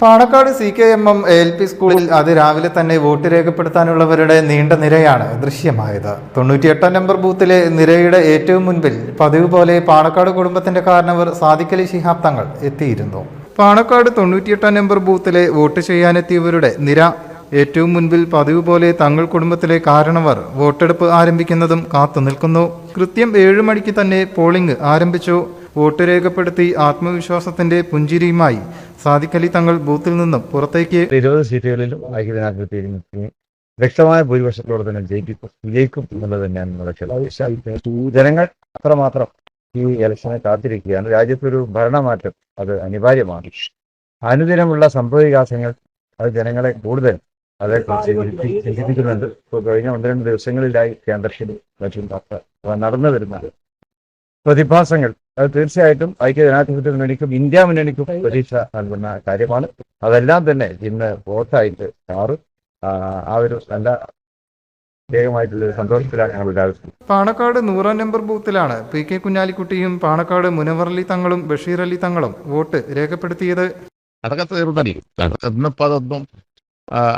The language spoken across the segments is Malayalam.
പാണക്കാട് CKMM ALP സ്കൂളിൽ അതിരാവിലെ തന്നെ വോട്ട് രേഖപ്പെടുത്താനുള്ളവരുടെ നീണ്ട നിരയാണ് ദൃശ്യമായത്. 98 നമ്പർ ബൂത്തിലെ നിരയുടെ ഏറ്റവും മുൻപിൽ പതിവ് പോലെ പാണക്കാട് കുടുംബത്തിന്റെ കാരണവർ സാദിഖ് അലി ശിഹാബ് തങ്ങൾ എത്തിയിരുന്നു. പാണക്കാട് 98 നമ്പർ ബൂത്തിലെ വോട്ട് ചെയ്യാനെത്തിയവരുടെ നിര ഏറ്റവും മുൻപിൽ പതിവ് പോലെ തങ്ങൾ കുടുംബത്തിലെ കാരണവർ വോട്ടെടുപ്പ് ആരംഭിക്കുന്നതും കാത്തുനിൽക്കുന്നു. കൃത്യം 7 മണിക്ക് തന്നെ പോളിംഗ് ആരംഭിച്ചു. വോട്ട് രേഖപ്പെടുത്തി ആത്മവിശ്വാസത്തിന്റെ പുഞ്ചിരിയുമായി സാദിഖ് അലി തങ്ങൾ ബൂത്തിൽ നിന്നും പുറത്തേക്ക് 20 സീറ്റുകളിലും വ്യക്തമായ ഭൂരിപക്ഷത്തോടെ തന്നെ വിജയിക്കും എന്നുള്ളത് തന്നെയാണ്. ജനങ്ങൾ അത്രമാത്രം ഈ ഇലക്ഷനെ കാത്തിരിക്കുകയാണ്. രാജ്യത്തൊരു ഭരണമാറ്റം അത് അനിവാര്യമാണ്. അനുദിനമുള്ള സംഭവവികാസങ്ങൾ അത് ജനങ്ങളെ കൂടുതൽ അതേക്കുറിച്ച് ചിന്തിപ്പിക്കുന്നുണ്ട്. ഇപ്പോൾ കഴിഞ്ഞ 1-2 ദിവസങ്ങളിലായി കേന്ദ്രത്തിൽ മറ്റും നടന്നു വരുന്ന പ്രതിഭാസങ്ങൾ അത് തീർച്ചയായിട്ടും ഐക്യജനാധിപത്യ മുന്നണിക്കും ഇന്ത്യ മുന്നണിക്കും പ്രതീക്ഷ നൽകുന്ന കാര്യമാണ്. അതെല്ലാം തന്നെ ഇന്ന് വോട്ടായിട്ട് മാറും. ആ ഒരു നല്ല പ്രത്യേകമായിട്ടുള്ള സന്തോഷത്തിലാണ് ഞങ്ങൾ. പാണക്കാട് 100 നമ്പർ ബൂത്തിലാണ് PK കുഞ്ഞാലിക്കുട്ടിയും പാണക്കാട് മുനവർ അലി തങ്ങളും ബഷീർ അലി തങ്ങളും വോട്ട് രേഖപ്പെടുത്തിയത്. അതൊക്കെ തീർന്നടി. ഇന്നിപ്പോ അതൊന്നും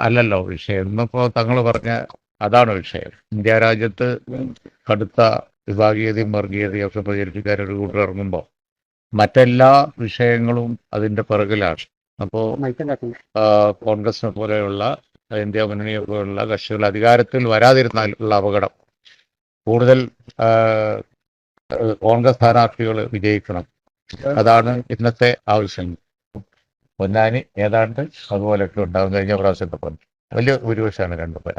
അല്ലല്ലോ വിഷയം. ഇന്നിപ്പോ തങ്ങൾ പറഞ്ഞ അതാണ് വിഷയം. ഇന്ത്യ രാജ്യത്ത് കടുത്ത വിഭാഗീയതയും വർഗീയതയും ഒക്കെ പ്രചരിപ്പിക്കാൻ ഒരു കൂട്ടർ ഇറങ്ങുമ്പോൾ മറ്റെല്ലാ വിഷയങ്ങളും അതിൻ്റെ പിറകിലാണ്. അപ്പോൾ കോൺഗ്രസിനെ പോലെയുള്ള ഇന്ത്യ മുന്നണിയെ പോലുള്ള കക്ഷികൾ അധികാരത്തിൽ വരാതിരുന്നാലുള്ള അപകടം കൂടുതൽ കോൺഗ്രസ് സ്ഥാനാർത്ഥികൾ വിജയിക്കണം. അതാണ് ഇന്നത്തെ ആവശ്യം. പൊന്നാനി ഏതാണ്ട് അതുപോലെയൊക്കെ ഉണ്ടാകും. കഴിഞ്ഞ പ്രാവശ്യത്തെ പോലെ വലിയ ഭൂരിപക്ഷമാണ് കണ്ടത്.